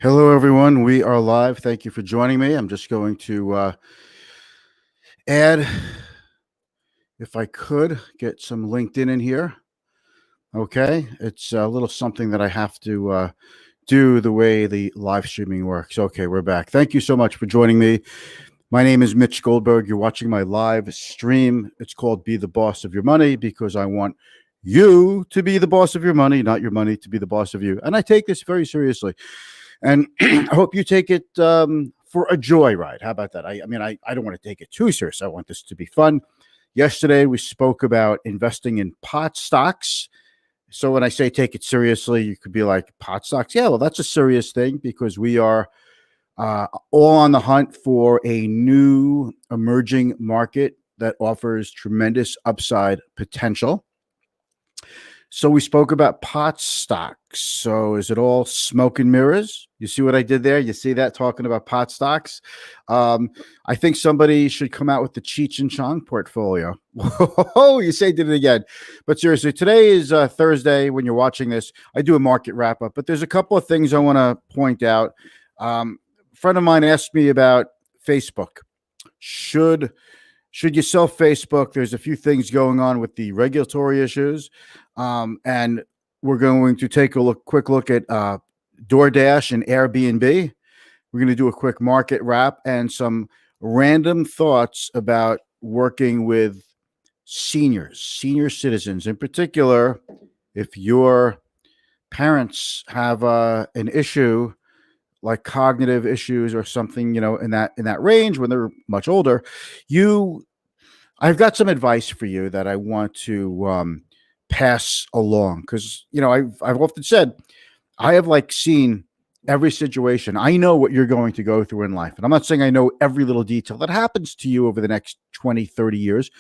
Hello, everyone. We are live. Thank you for joining me. I'm just going to add, if I could, get some LinkedIn in here. Okay. It's a little something that I have to do the way the live streaming works. Okay, we're back. Thank you so much for joining me. My name is Mitch Goldberg. You're watching my live stream. It's called Be the Boss of Your Money because I want you to be the boss of your money, not your money to be the boss of you. And I take this very seriously. And I hope you take it for a joyride. How about that? I don't want to take it too serious. I want this to be fun. Yesterday, we spoke about investing in pot stocks. So when I say take it seriously, you could be like, pot stocks? Yeah, well, that's a serious thing because we are all on the hunt for a new emerging market that offers tremendous upside potential. So we spoke about pot stocks. So is it all smoke and mirrors? You see what I did there? You see that talking about pot stocks? I think somebody should come out with the Cheech and Chong portfolio. Oh, you say did it again. But seriously, today is Thursday when you're watching this. I do a market wrap up, but there's a couple of things I want to point out. A friend of mine asked me about Facebook. Should you sell Facebook? There's a few things going on with the regulatory issues. And we're going to take a quick look at DoorDash and Airbnb. We're going to do a quick market wrap and some random thoughts about working with senior citizens. In particular, if your parents have an issue like cognitive issues or something, in that range when they're much older, I've got some advice for you that I want to pass along because I've often said I have seen every situation. I know what you're going to go through in life, and I'm not saying I know every little detail that happens to you over the next 20, 30 years,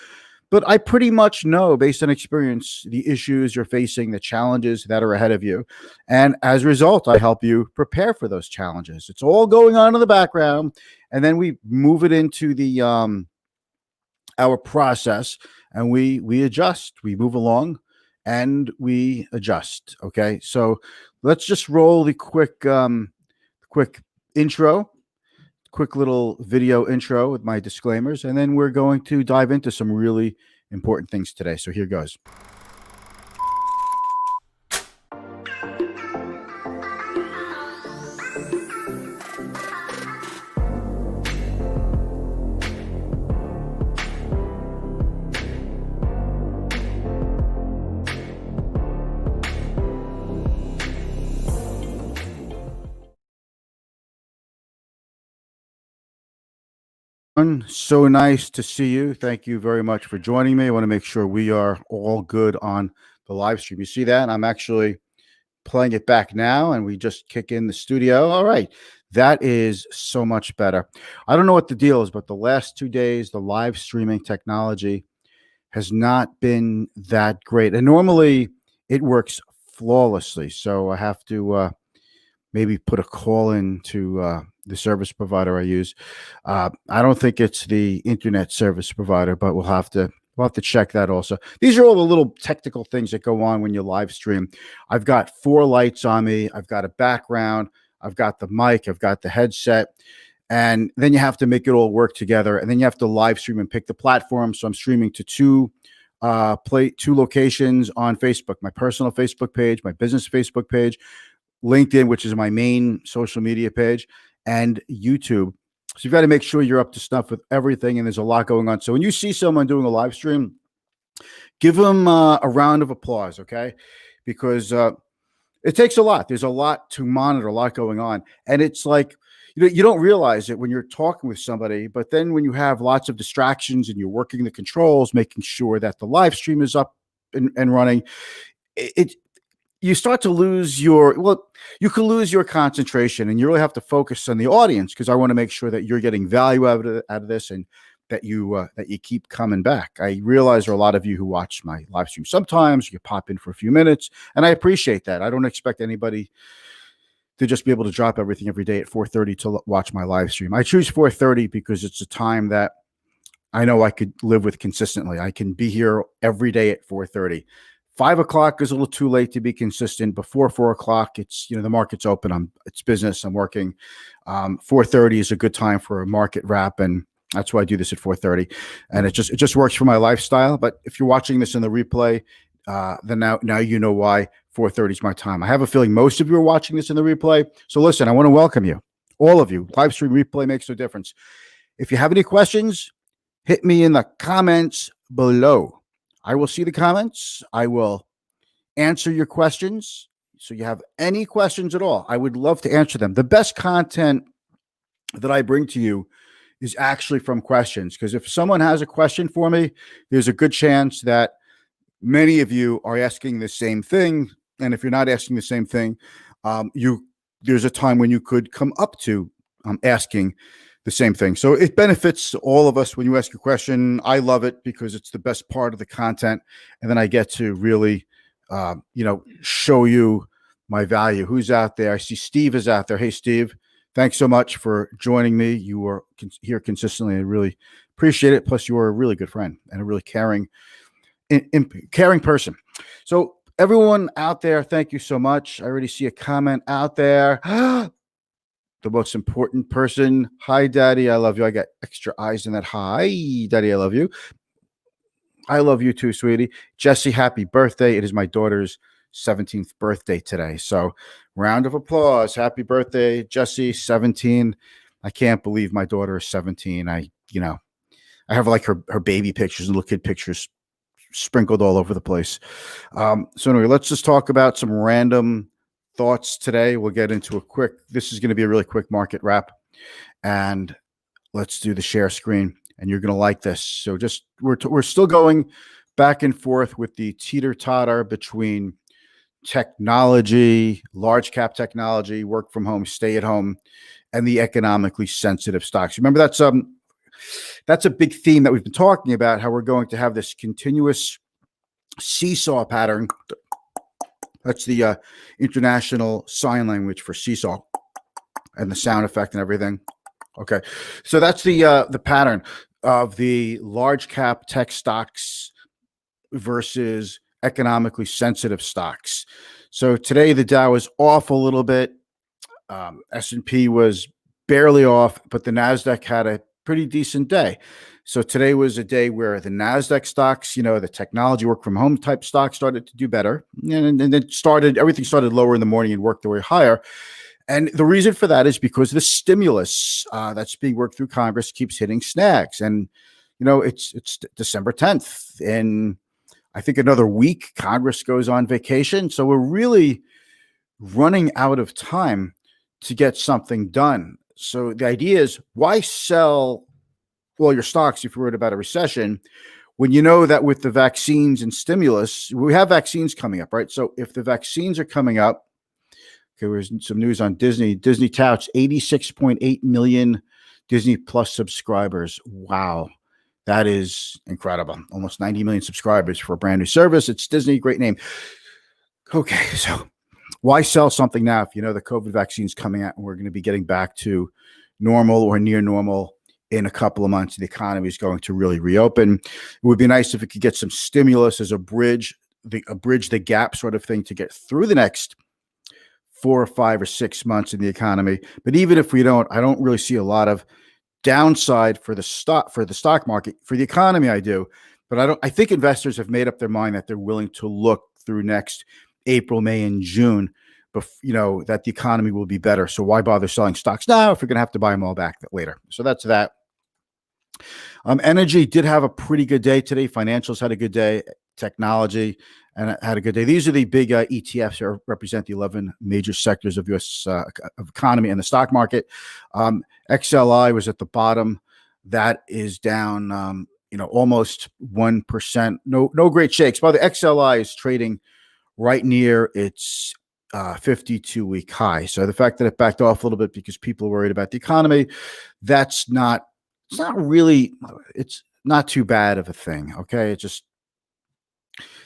but I pretty much know based on experience the issues you're facing, the challenges that are ahead of you. And as a result, I help you prepare for those challenges. It's all going on in the background. And then we move it into the our process and we adjust, we move along and we adjust. Okay. So let's just roll the quick intro, quick little video intro with my disclaimers, and then we're going to dive into some really important things today. So here goes. So nice to see you. Thank you very much for joining me. I want to make sure we are all good on the live stream. You see that? I'm actually playing it back now and we just kick in the studio. All right. That is so much better. I don't know what the deal is, but the last 2 days, the live streaming technology has not been that great. And normally it works flawlessly. So I have to maybe put a call in to the service provider I use. I don't think it's the internet service provider, but we'll have to check that also. These are all the little technical things that go on when you live stream. I've got 4 lights on me. I've got a background. I've got the mic. I've got the headset. And then you have to make it all work together. And then you have to live stream and pick the platform. So I'm streaming to two locations on Facebook, my personal Facebook page, my business Facebook page, LinkedIn, which is my main social media page, and YouTube. So you've got to make sure you're up to snuff with everything, and there's a lot going on. So when you see someone doing a live stream, give them a round of applause, okay? Because it takes a lot. There's a lot to monitor, a lot going on. And it's like, you don't realize it when you're talking with somebody, but then when you have lots of distractions and you're working the controls, making sure that the live stream is up and running, you start to lose you can lose your concentration, and you really have to focus on the audience because I want to make sure that you're getting value out of this and that you keep coming back. I realize there are a lot of you who watch my live stream. Sometimes you pop in for a few minutes, and I appreciate that. I don't expect anybody to just be able to drop everything every day at 4:30 to watch my live stream. I choose 4:30 because it's a time that I know I could live with consistently. I can be here every day at 4:30. 5 o'clock is a little too late to be consistent. Before 4 o'clock, it's, the market's open. It's business. I'm working. 4:30 is a good time for a market wrap, and that's why I do this at 4:30. And it just works for my lifestyle. But if you're watching this in the replay, then now you know why 4:30 is my time. I have a feeling most of you are watching this in the replay. So listen, I want to welcome you, all of you. Live stream replay makes no difference. If you have any questions, hit me in the comments below. I will see the comments. I will answer your questions. So you have any questions at all, I would love to answer them. The best content that I bring to you is actually from questions, because if someone has a question for me, there's a good chance that many of you are asking the same thing. And if you're not asking the same thing, there's a time when you could come up to asking the same thing. So it benefits all of us when you ask a question. I love it because it's the best part of the content. And then I get to really, show you my value. Who's out there? I see Steve is out there. Hey, Steve, thanks so much for joining me. You are here consistently. I really appreciate it. Plus, you are a really good friend and a really caring person. So everyone out there, thank you so much. I already see a comment out there. The most important person. Hi, Daddy. I love you. I got extra eyes in that. Hi, Daddy. I love you. I love you too, sweetie. Jesse, happy birthday. It is my daughter's 17th birthday today. So round of applause. Happy birthday, Jesse, 17. I can't believe my daughter is 17. I have like her baby pictures and little kid pictures sprinkled all over the place. So anyway, let's just talk about some random thoughts today. We'll get into this is going to be a really quick market wrap, and let's do the share screen, and you're going to like this. So we're still going back and forth with the teeter-totter between technology, large cap technology, work from home, stay at home, and the economically sensitive stocks. Remember, that's a big theme that we've been talking about, how we're going to have this continuous seesaw pattern. That's the international sign language for seesaw and the sound effect and everything. Okay. So that's the pattern of the large cap tech stocks versus economically sensitive stocks. So today the Dow is off a little bit. S&P was barely off, but the NASDAQ had a pretty decent day. So today was a day where the NASDAQ stocks, the technology work from home type stocks started to do better. And then everything started lower in the morning and worked their way higher. And the reason for that is because the stimulus that's being worked through Congress keeps hitting snags. And, it's December 10th. And I think another week, Congress goes on vacation. So we're really running out of time to get something done. So the idea is, why sell all your stocks if you're worried about a recession when you know that with the vaccines and stimulus, we have vaccines coming up, right? So if the vaccines are coming up, okay, there's some news on Disney. Disney touts 86.8 million Disney Plus subscribers. Wow. That is incredible. Almost 90 million subscribers for a brand new service. It's Disney, great name. Okay, so why sell something now if you know the COVID vaccine is coming out and we're going to be getting back to normal or near normal in a couple of months? The economy is going to really reopen. It would be nice if it could get some stimulus as a bridge the gap sort of thing to get through the next 4 or 5 or 6 months in the economy. But even if we don't, I don't really see a lot of downside for the stock market. For the economy, I do, but I think investors have made up their mind that they're willing to look through next April, May, and June, that the economy will be better. So why bother selling stocks now if you're going to have to buy them all back later? So that's that. Energy did have a pretty good day today. Financials had a good day. Technology and had a good day. These are the big ETFs that represent the 11 major sectors of U.S. Economy and the stock market. XLI was at the bottom. That is down, almost 1%. No great shakes. But the XLI is trading right near its 52-week high. So the fact that it backed off a little bit because people are worried about the economy, it's not too bad of a thing. Okay. It's just,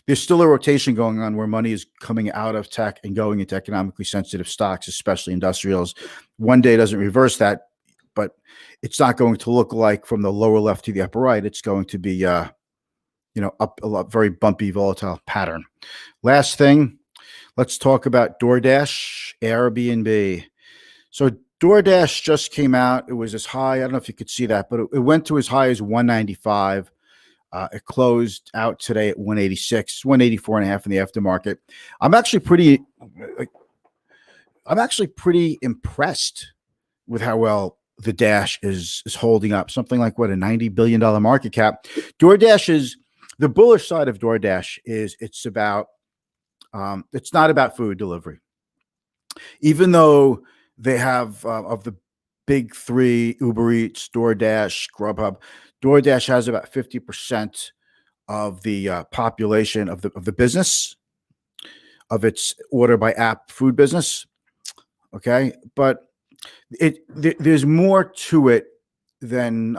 there's still a rotation going on where money is coming out of tech and going into economically sensitive stocks, especially industrials. One day doesn't reverse that, but it's not going to look like from the lower left to the upper right. It's going to be, up a lot, very bumpy, volatile pattern. Last thing, let's talk about DoorDash, Airbnb. So DoorDash just came out. It was as high. I don't know if you could see that, but it went to as high as 195. It closed out today at 186, 184 and a half in the aftermarket. I'm actually pretty impressed with how well the Dash is holding up. Something like what, a $90 billion market cap. DoorDash is the bullish side of DoorDash is it's not about food delivery. Even though they have of the big three, Uber Eats, DoorDash, Grubhub, DoorDash has about 50% of the population of the business, of its order by app food business. Okay, but there's more to it than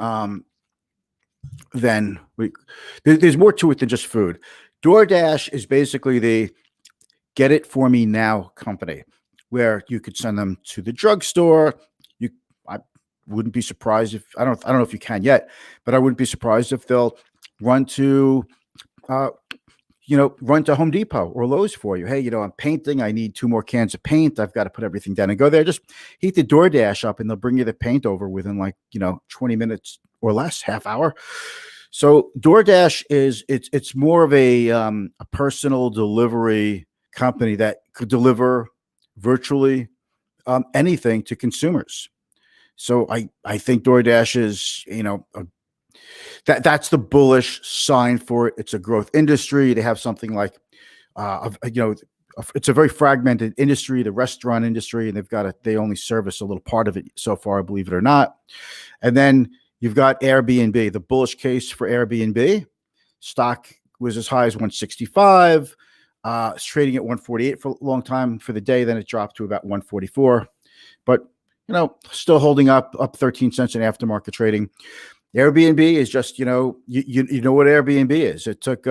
there's more to it than just food. DoorDash is basically the get it for me now company, where you could send them to the drugstore. I wouldn't be surprised if I don't know if you can yet, but I wouldn't be surprised if they'll run to Home Depot or Lowe's for you. Hey, I'm painting. I need 2 more cans of paint. I've got to put everything down and go there. Just heat the DoorDash up and they'll bring you the paint over within 20 minutes or less, half hour. So DoorDash it's more of a personal delivery company that could deliver virtually anything to consumers. So I think DoorDash is, that's the bullish sign for it. It's a growth industry. They have something like, it's a very fragmented industry, the restaurant industry, and they only service a little part of it so far, believe it or not. And then you've got Airbnb, the bullish case for Airbnb. Stock was as high as 165. It's trading at 148 for a long time for the day. Then it dropped to about 144, but still holding up 13 cents in aftermarket trading. Airbnb is just, you know what Airbnb is. It took,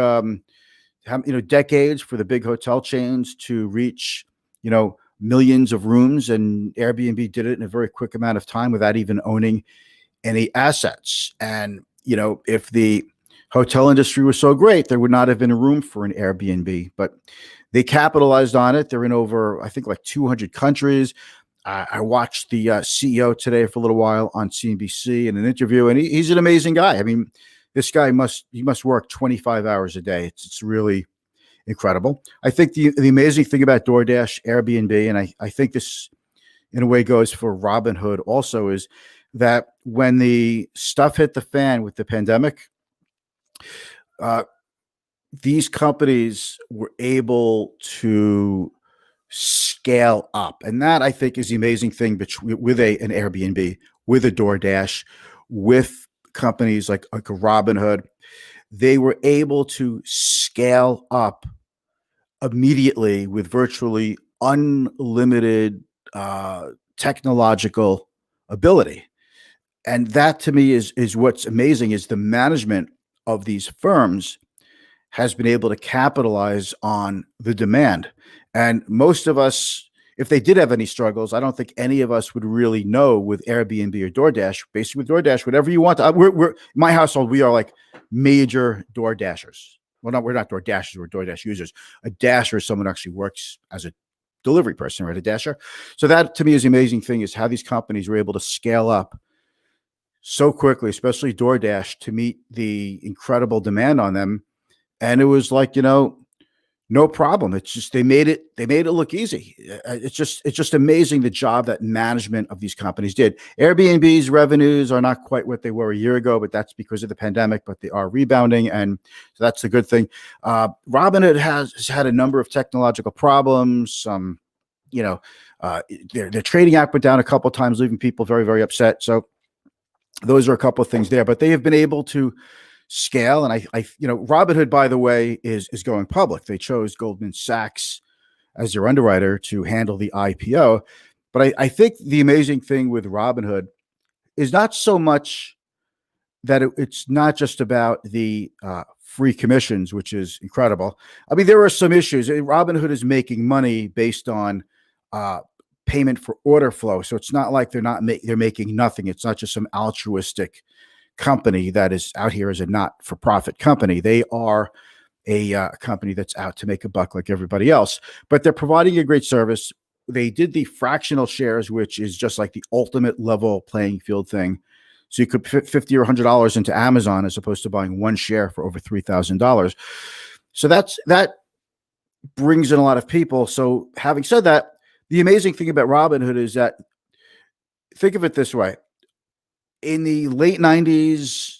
decades for the big hotel chains to reach, millions of rooms, and Airbnb did it in a very quick amount of time without even owning any assets. And, if the hotel industry was so great, there would not have been a room for an Airbnb, but they capitalized on it. They're in over, I think, like 200 countries. I watched the CEO today for a little while on CNBC in an interview, and he's an amazing guy. I mean, this guy must work 25 hours a day. It's really incredible. I think the amazing thing about DoorDash, Airbnb, and I think this in a way goes for Robinhood also, is that when the stuff hit the fan with the pandemic, these companies were able to scale up. And that, I think, is the amazing thing with an Airbnb, with a DoorDash, with companies like a Robinhood. They were able to scale up immediately with virtually unlimited technological ability. And that, to me, is what's amazing, is the management of these firms has been able to capitalize on the demand. And most of us, if they did have any struggles, I don't think any of us would really know with Airbnb or DoorDash. Basically, with DoorDash, whatever you want. We're my household, we are like major DoorDashers. Well, we're not DoorDashers, we're DoorDash users. A Dasher is someone who actually works as a delivery person, right? A Dasher. So that, to me, is the amazing thing, is how these companies were able to scale up so quickly, especially DoorDash, to meet the incredible demand on them. And it was like, no problem. It's just they made it look easy. It's just amazing the job that management of these companies did. Airbnb's revenues are not quite what they were a year ago, but that's because of the pandemic, but they are rebounding, and so that's a good thing. Robinhood has had a number of technological problems. Their trading app went down a couple of times, leaving people very, very upset. So those are a couple of things there, but they have been able to scale. And Robinhood, by the way, is going public. They chose Goldman Sachs as their underwriter to handle the IPO. But I think the amazing thing with Robinhood is not so much that it's not just about the free commissions, which is incredible. I mean, there are some issues. Robinhood is making money based on payment for order flow. So it's not like they're making nothing. It's not just some altruistic company that is out here as a not-for-profit company. They are a company that's out to make a buck like everybody else, but they're providing a great service. They did the fractional shares, which is just like the ultimate level playing field thing. So you could put $50 or $100 into Amazon as opposed to buying one share for over $3,000. So that brings in a lot of people. So having said that, the amazing thing about Robinhood is that, think of it this way. In the late 90s,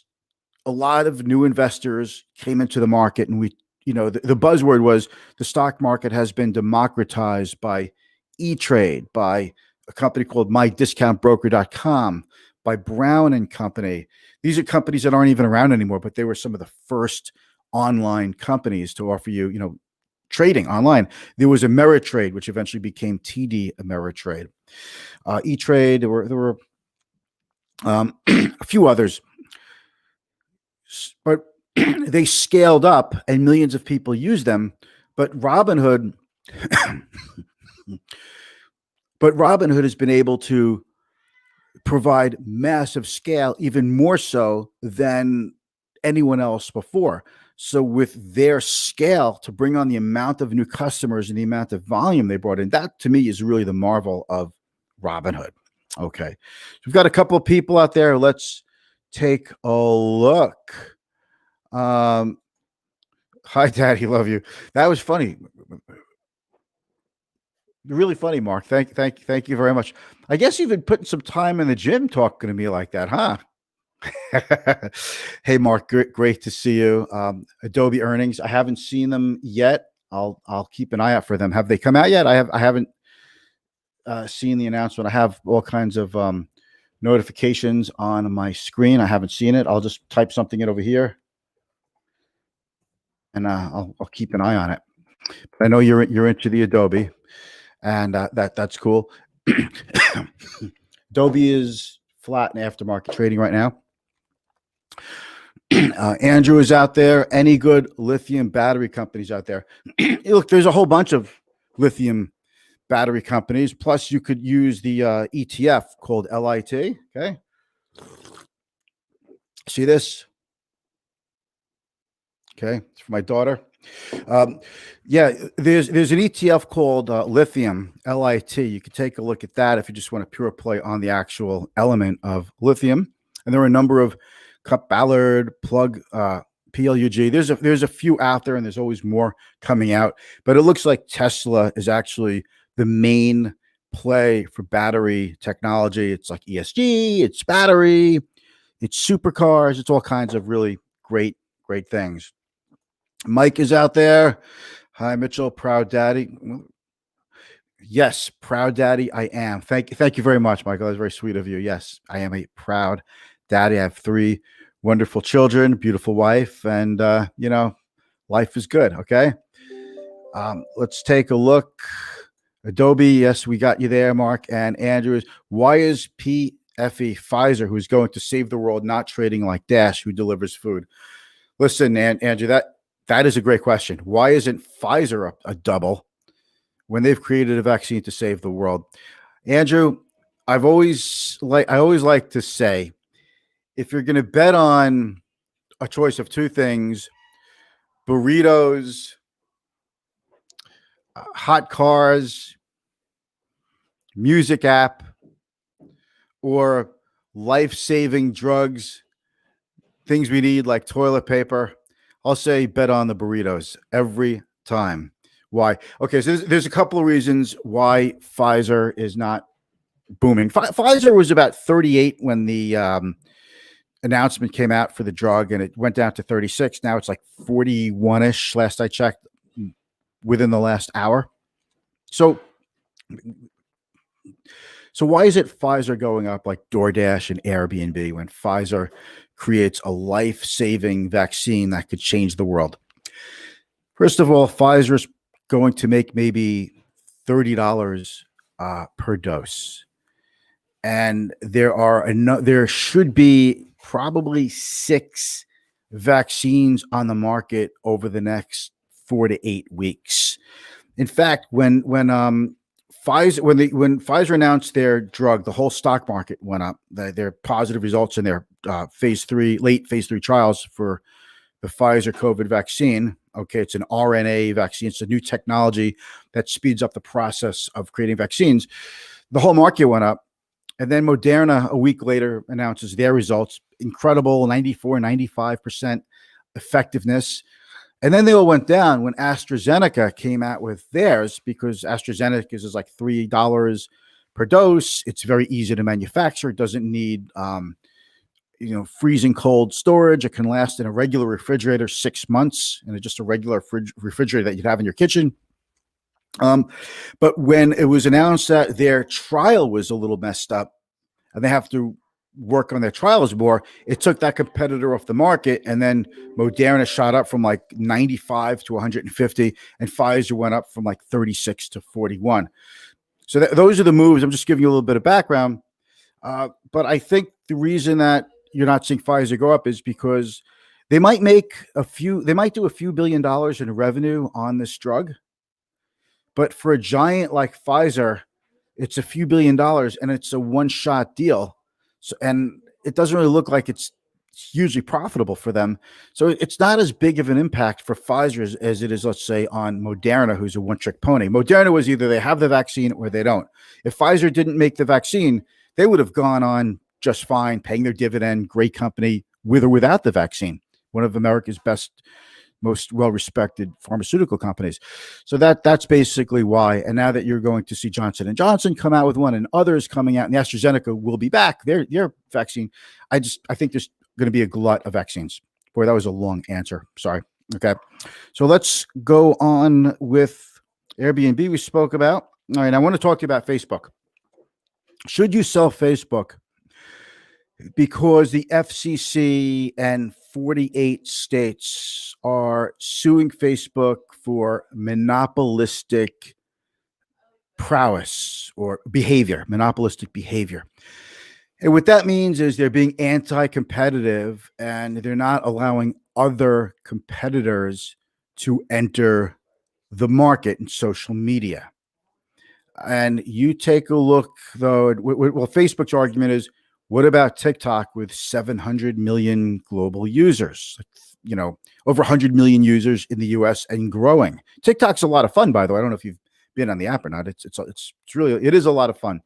a lot of new investors came into the market, and the buzzword was the stock market has been democratized by E-Trade, by a company called MyDiscountBroker.com, by Brown and Company. These are companies that aren't even around anymore, but they were some of the first online companies to offer you, trading online. There was Ameritrade, which eventually became TD Ameritrade. E-Trade, there were a few others, but they scaled up and millions of people use them. But Robinhood has been able to provide massive scale, even more so than anyone else before. So with their scale to bring on the amount of new customers and the amount of volume they brought in, that to me is really the marvel of Robinhood. Okay. So we've got a couple of people out there. Let's take a look. Hi, Daddy, love you. That was funny. Really funny, Mark. Thank you very much. I guess you've been putting some time in the gym talking to me like that, huh? Hey, Mark, great to see you. Adobe earnings, I haven't seen them yet. I'll keep an eye out for them. Have they come out yet? I haven't seen the announcement. I have all kinds of notifications on my screen. I haven't seen it. I'll just type something in over here, and I'll keep an eye on it. But I know you're into the Adobe, and that's cool. Adobe is flat in aftermarket trading right now. Andrew is out there. Any good lithium battery companies out there? Look, there's a whole bunch of lithium battery companies. Plus, you could use the ETF called LIT. Okay. See this? Okay. It's for my daughter. Yeah, there's an ETF called lithium, LIT. You can take a look at that if you just want to pure play on the actual element of lithium. And there are a number of Cup Ballard, Plug, PLUG. There's a few out there, and there's always more coming out. But it looks like Tesla is actually the main play for battery technology. It's like ESG, it's battery, it's supercars, it's all kinds of really great things. Mike is out there. Hi, Mitchell, proud daddy. Yes, proud daddy, I am. Thank you very much, Michael. That's very sweet of you. Yes, I am a proud daddy. I have 3 wonderful children, beautiful wife, and life is good. Okay. Let's take a look. Adobe, yes, we got you there, Mark. And Andrew, why is PFE Pfizer, who's going to save the world, not trading like Dash, who delivers food? Listen, Andrew, that is a great question. Why isn't Pfizer a double when they've created a vaccine to save the world? Andrew, I always like to say, if you're going to bet on a choice of 2 things, burritos, hot cars, music app, or life-saving drugs, things we need like toilet paper, I'll say bet on the burritos every time. Why? Okay, so there's a couple of reasons why Pfizer is not booming. Pfizer was about 38 when the announcement came out for the drug, and it went down to 36. Now it's like 41-ish last I checked, within the last hour. So why is it Pfizer going up like DoorDash and Airbnb when Pfizer creates a life-saving vaccine that could change the world? First of all, Pfizer's going to make maybe $30 per dose. And there should be probably 6 vaccines on the market over the next 4 to 8 weeks. In fact, when when Pfizer announced their drug, the whole stock market went up. Their positive results in their late phase 3 trials for the Pfizer COVID vaccine. Okay, it's an RNA vaccine. It's a new technology that speeds up the process of creating vaccines. The whole market went up. And then Moderna, a week later, announces their results. Incredible 94, 95% effectiveness. And then they all went down when AstraZeneca came out with theirs, because AstraZeneca is like $3 per dose. It's very easy to manufacture. It doesn't need freezing cold storage. It can last in a regular refrigerator 6 months, and it's just a regular refrigerator that you'd have in your kitchen. But when it was announced that their trial was a little messed up and they have to work on their trials more, it took that competitor off the market. And then Moderna shot up from like 95 to 150, and Pfizer went up from like 36 to 41. So those are the moves. I'm just giving you a little bit of background. But I think the reason that you're not seeing Pfizer go up is because they might do a few $1 billion in revenue on this drug. But for a giant like Pfizer, it's a few $1 billion, and it's a one-shot deal. So, and it doesn't really look like it's hugely profitable for them. So it's not as big of an impact for Pfizer as it is, let's say, on Moderna, who's a one-trick pony. Moderna was either they have the vaccine or they don't. If Pfizer didn't make the vaccine, they would have gone on just fine, paying their dividend, great company, with or without the vaccine. One of America's best, most well-respected pharmaceutical companies. So that's basically why. And now that you're going to see Johnson & Johnson come out with one, and others coming out, and the AstraZeneca will be back, their vaccine, I think there's going to be a glut of vaccines. Boy, that was a long answer. Sorry. Okay. So let's go on with Airbnb we spoke about. All right. I want to talk to you about Facebook. Should you sell Facebook? Because the FCC and 48 states are suing Facebook for monopolistic prowess or monopolistic behavior. And what that means is they're being anti-competitive, and they're not allowing other competitors to enter the market in social media. And you take a look, though, well, Facebook's argument is, what about TikTok with 700 million global users? Over 100 million users in the US and growing. TikTok's a lot of fun, by the way. I don't know if you've been on the app or not. It is a lot of fun.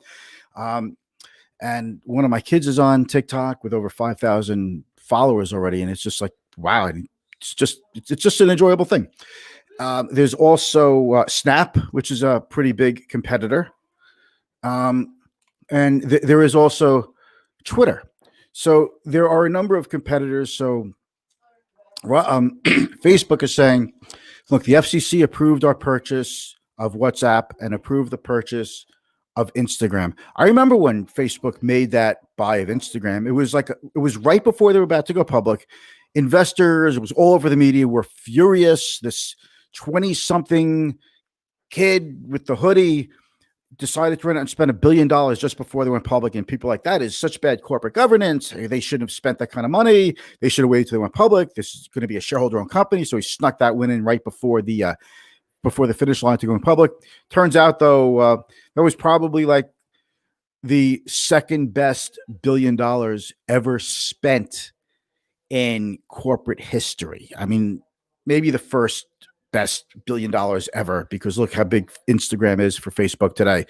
And one of my kids is on TikTok with over 5,000 followers already, and it's just like, wow, it's just an enjoyable thing. There's also Snap, which is a pretty big competitor, and there is also Twitter. So there are a number of competitors. So Facebook is saying, look, the FCC approved our purchase of WhatsApp and approved the purchase of Instagram. I remember when Facebook made that buy of Instagram, it was right before they were about to go public. Investors, it was all over the media, were furious. This 20-something kid with the hoodie decided to run out and spend $1 billion just before they went public. And people like, that is such bad corporate governance. They shouldn't have spent that kind of money. They should have waited till they went public. This is going to be a shareholder-owned company. So he snuck that win in right before the finish line to go in public. Turns out, though, that was probably like the second best $1 billion ever spent in corporate history. I mean, maybe the first best $1 billion ever, because look how big Instagram is for Facebook today.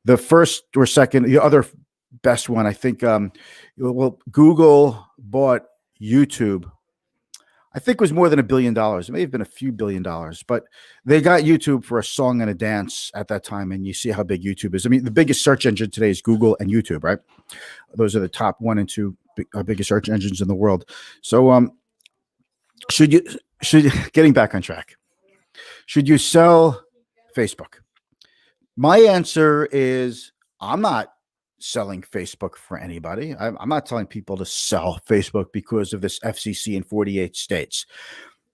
The first or second, the other best one, I think, Google bought YouTube. I think it was more than $1 billion. It may have been a few $1 billion, but they got YouTube for a song and a dance at that time. And you see how big YouTube is. I mean, the biggest search engine today is Google and YouTube, right? Those are the top 1 and 2 biggest search engines in the world. So, getting back on track, should you sell Facebook? My answer is, I'm not selling Facebook for anybody. I'm not telling people to sell Facebook because of this FCC in 48 states.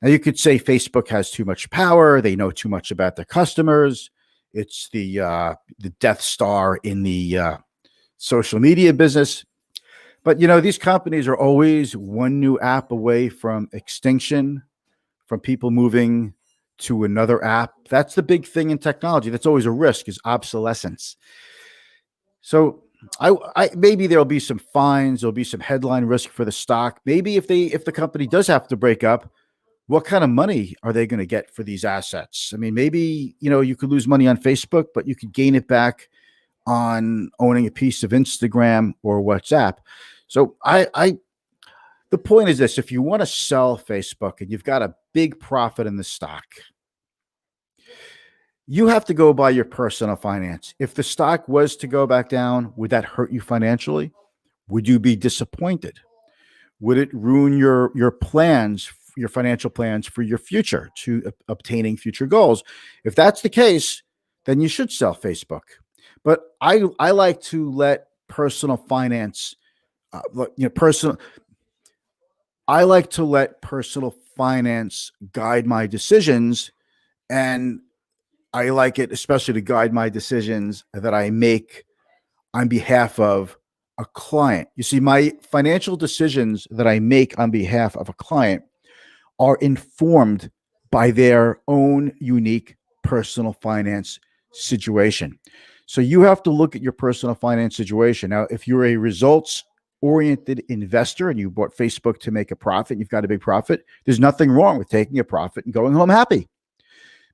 Now, you could say Facebook has too much power. They know too much about their customers. It's the Death Star in the social media business. But, these companies are always one new app away from extinction, from people moving to another app. That's the big thing in technology. That's always a risk, is obsolescence. So I maybe there'll be some fines, there'll be some headline risk for the stock. Maybe if the company does have to break up, what kind of money are they going to get for these assets? I mean, maybe, you could lose money on Facebook, but you could gain it back on owning a piece of Instagram or WhatsApp. So the point is this: if you want to sell Facebook and you've got a big profit in the stock, you have to go by your personal finance. If the stock was to go back down, would that hurt you financially? Would you be disappointed? Would it ruin your plans, your financial plans for your future, to obtaining future goals? If that's the case, then you should sell Facebook. But I like to let personal finance, personal. I like to let personal finance guide my decisions, and I like it especially to guide my decisions that I make on behalf of a client. You see, my financial decisions that I make on behalf of a client are informed by their own unique personal finance situation. So you have to look at your personal finance situation. Now, if you're a results oriented investor and you bought Facebook to make a profit, you've got a big profit, there's nothing wrong with taking a profit and going home happy.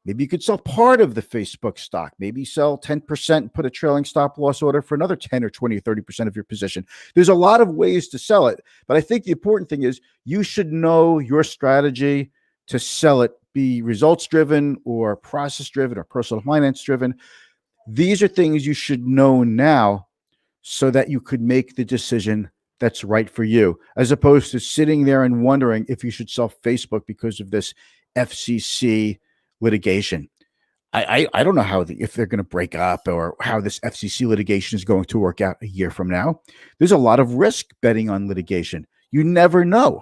Maybe you could sell part of the Facebook stock, maybe sell 10% and put a trailing stop loss order for another 10 or 20 or 30% of your position. There's a lot of ways to sell it. But I think the important thing is you should know your strategy to sell it, be results driven or process driven or personal finance driven. These are things you should know now so that you could make the decision that's right for you, as opposed to sitting there and wondering if you should sell Facebook because of this FCC litigation. I don't know if they're going to break up or how this FCC litigation is going to work out a year from now. There's a lot of risk betting on litigation. You never know.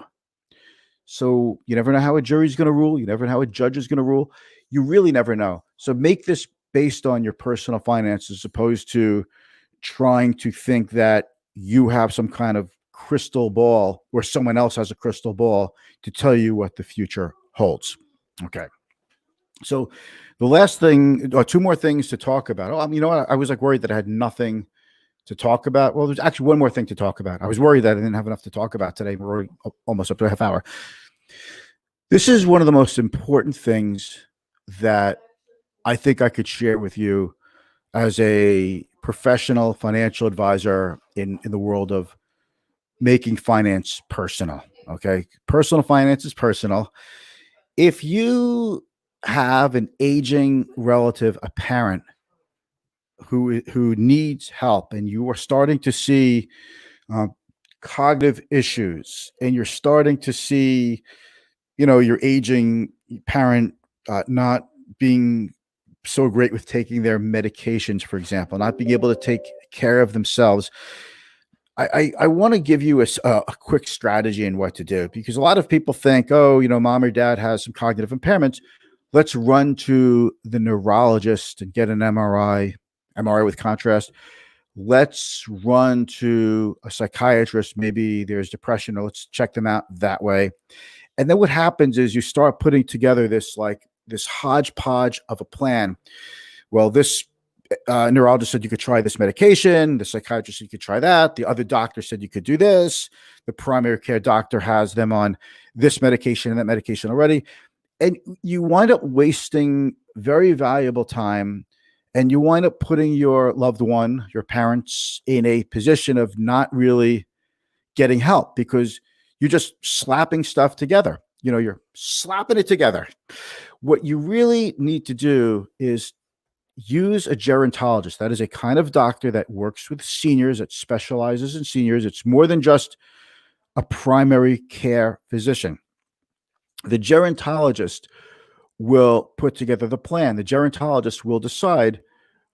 So you never know how a jury's going to rule. You never know how a judge is going to rule. You really never know. So make this based on your personal finances, as opposed to trying to think that you have some kind of crystal ball or someone else has a crystal ball to tell you what the future holds. Okay. So the last thing, or two more things to talk about. Oh, you know what? I was worried that I had nothing to talk about. Well, there's actually one more thing to talk about. I was worried that I didn't have enough to talk about today. We're already almost up to a half hour. This is one of the most important things that I think I could share with you as a professional financial advisor in the world of making finance personal. Okay. Personal finance is personal. If you have an aging relative, a parent who needs help, and you are starting to see cognitive issues, and you're starting to see, your aging parent not being so great with taking their medications, for example, not being able to take care of themselves, I want to give you a quick strategy in what to do, because a lot of people think, oh, mom or dad has some cognitive impairments. Let's run to the neurologist and get an MRI with contrast. Let's run to a psychiatrist. Maybe there's depression, or let's check them out that way. And then what happens is you start putting together this hodgepodge of a plan. Well, this neurologist said you could try this medication. The psychiatrist said you could try that. The other doctor said you could do this. The primary care doctor has them on this medication and that medication already. And you wind up wasting very valuable time, and you wind up putting your loved one, your parents, in a position of not really getting help, because you're just slapping stuff together. You're slapping it together. What you really need to do is use a gerontologist. That is a kind of doctor that works with seniors, that specializes in seniors. It's more than just a primary care physician. The gerontologist will put together the plan. The gerontologist will decide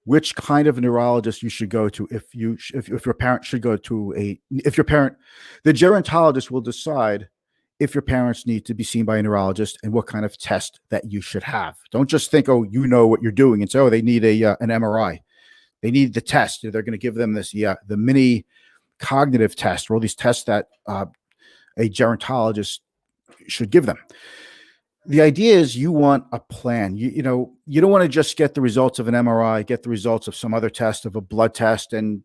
which kind of neurologist you should go to. If your parent should go to the gerontologist will decide if your parents need to be seen by a neurologist and what kind of test that you should have. Don't just think, oh, you know what you're doing, and say, oh, they need an MRI. They need the test. They're going to give them this, the mini cognitive test, or all these tests that a gerontologist should give them. The idea is you want a plan. You don't want to just get the results of an MRI, get the results of some other test, of a blood test, and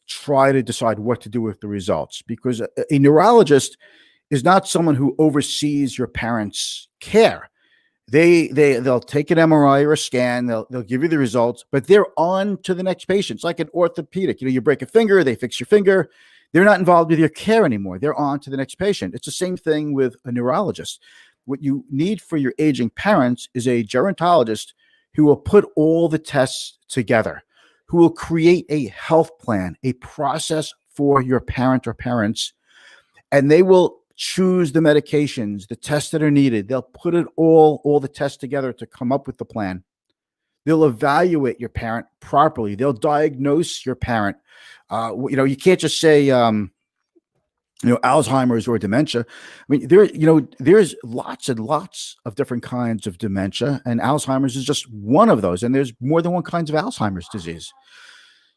try to decide what to do with the results. Because a neurologist is not someone who oversees your parents' care. They'll take an MRI or a scan. They'll give you the results, but they're on to the next patient. It's like an orthopedic. You break a finger, they fix your finger. They're not involved with your care anymore. They're on to the next patient. It's the same thing with a neurologist. What you need for your aging parents is a gerontologist who will put all the tests together, who will create a health plan, a process for your parent or parents, and they will choose the medications, the tests that are needed. They'll put all the tests together to come up with the plan. They'll evaluate your parent properly. They'll diagnose your parent. You can't just say, Alzheimer's or dementia. I mean, there's lots and lots of different kinds of dementia, and Alzheimer's is just one of those. And there's more than one kind of Alzheimer's disease.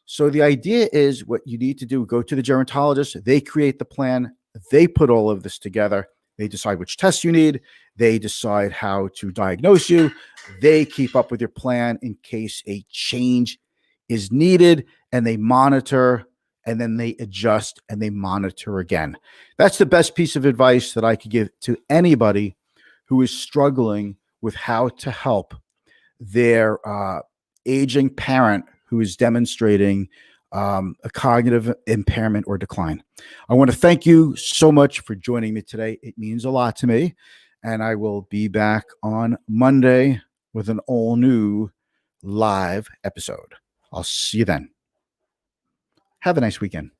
So the idea is what you need to do, go to the gerontologist. They create the plan. They put all of this together. They decide which tests you need. They decide how to diagnose you. They keep up with your plan in case a change is needed, and they monitor, and then they adjust, and they monitor again. That's the best piece of advice that I could give to anybody who is struggling with how to help their aging parent who is demonstrating a cognitive impairment or decline. I want to thank you so much for joining me today. It means a lot to me. And I will be back on Monday with an all new live episode. I'll see you then. Have a nice weekend.